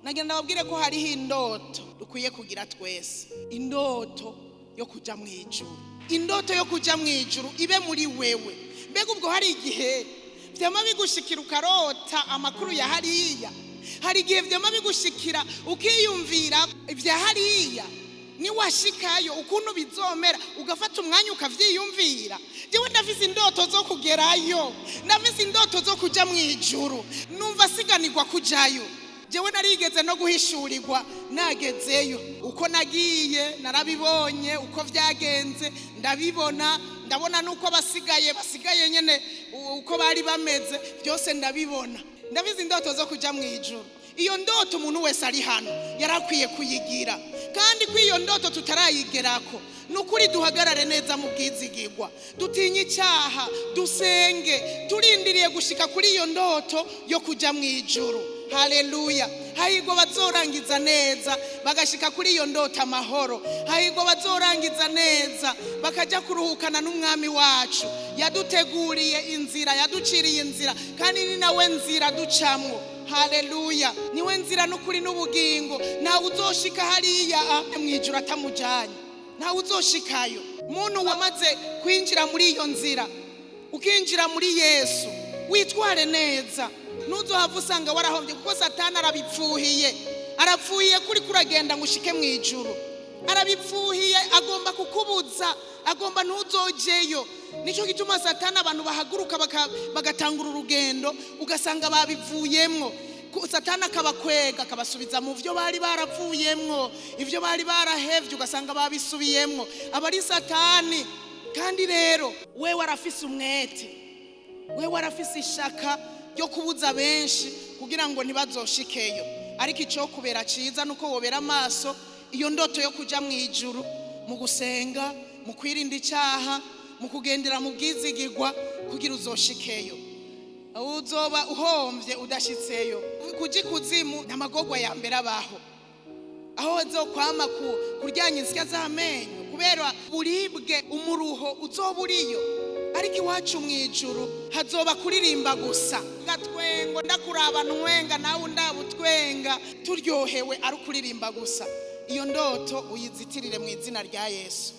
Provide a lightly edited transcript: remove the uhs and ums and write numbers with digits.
nagenda babwire ko hariho indoto dukwiye kugira twese. Indoto yo kuja mu ijuru, indoto yo kuja mu ijuru ibe muri wewe. Mbega ubwo hari igihe vyama bigushikira ukarota amakuru ya hariya, hari igihe vyama bigushikira ukiyumvira ivya hariya, ni washikayo ukuntu bizomera ugafata umwanya ukavyiyumvira. Jewe ndafise indoto zo kugerayo, ndafise indoto zo kuja mu ijuru, numva siganirwa kujayo. Jewe narigeze no guhishurirwa nagezeyo, uko nagiye narabibonye, uko vyagenze ndabibona, ndabona nuko basigaye nyene uko bari bameze byose ndabibona. Ndafise indoto zo kuja mu ijuru. Iyo ndoto umuntu wese ari hano yarakwiye kuyigira, kandi ko iyo ndoto tutarayigerako nukuri duhagarare neza mu bwizigirwa, dutinye icyaha, dusenge, turindiriye gushika kuri iyo ndoto yo kuja mu ijuru. Haleluya. Haigo bazorangiza neza bagashika kuri iyo ndoto amahoro. Haigo bazorangiza neza bakaja kuruhukana n'umwami wacu yaduteguriye inzira, yaduciriye inzira, kandi ni nawe nzira ducamwo. Haleluya. Niwe nzira n'ukuri n'ubugingo. Ntawe uzoshika hariya mu ijuru atamujanye, ntawe uzoshikayo. Muntu wamaze kwinjira muri iyo nzira, ukinjira muri Yesu, witware neza, ntuzohava usanga warahombye, kuko Satani arapfuhiye kuri kuragenda ngo ushike mu ijuru. Arabipfuhiye, agomba kukubuza, agomba ntuzojeyo. Nico gituma Satani abantu bahaguruka bagatangura urugendo ugasanga babivuyemwo. Satani akabakwega akabasubiza mu byo bari baravuyemwo, ivyo bari barahevye ugasanga babisubiyemwo. Abari Satani. Kandi rero wewe arafise umwete, wewe arafise ishaka ryo kubuza benshi kugira ngo ntibazoshikeyo. Ariko ico kubera ciza nuko wobera amaso iyo ndoto yo kuja mu ijuru, mu gusenga, mu kwirinda icyaha, mu kugendera mu bwizigirwa kugira uzoshikeyo. Uzoba uhomvye udashitseyo. Kuji kuzimu namagogwa ya mbere abaho, aho zokwama kuryanya insya z'amenyo kubera buribwe umuruho uzoburiyo. Ariko iwacu mu ijuru hazoba kuririmba gusa, gatwengo ndakuraba ntwenga nawe ndabutwenga, turyohewe ari kuririmba gusa. Iyo ndoto uyizitirire mu izina rya Yesu.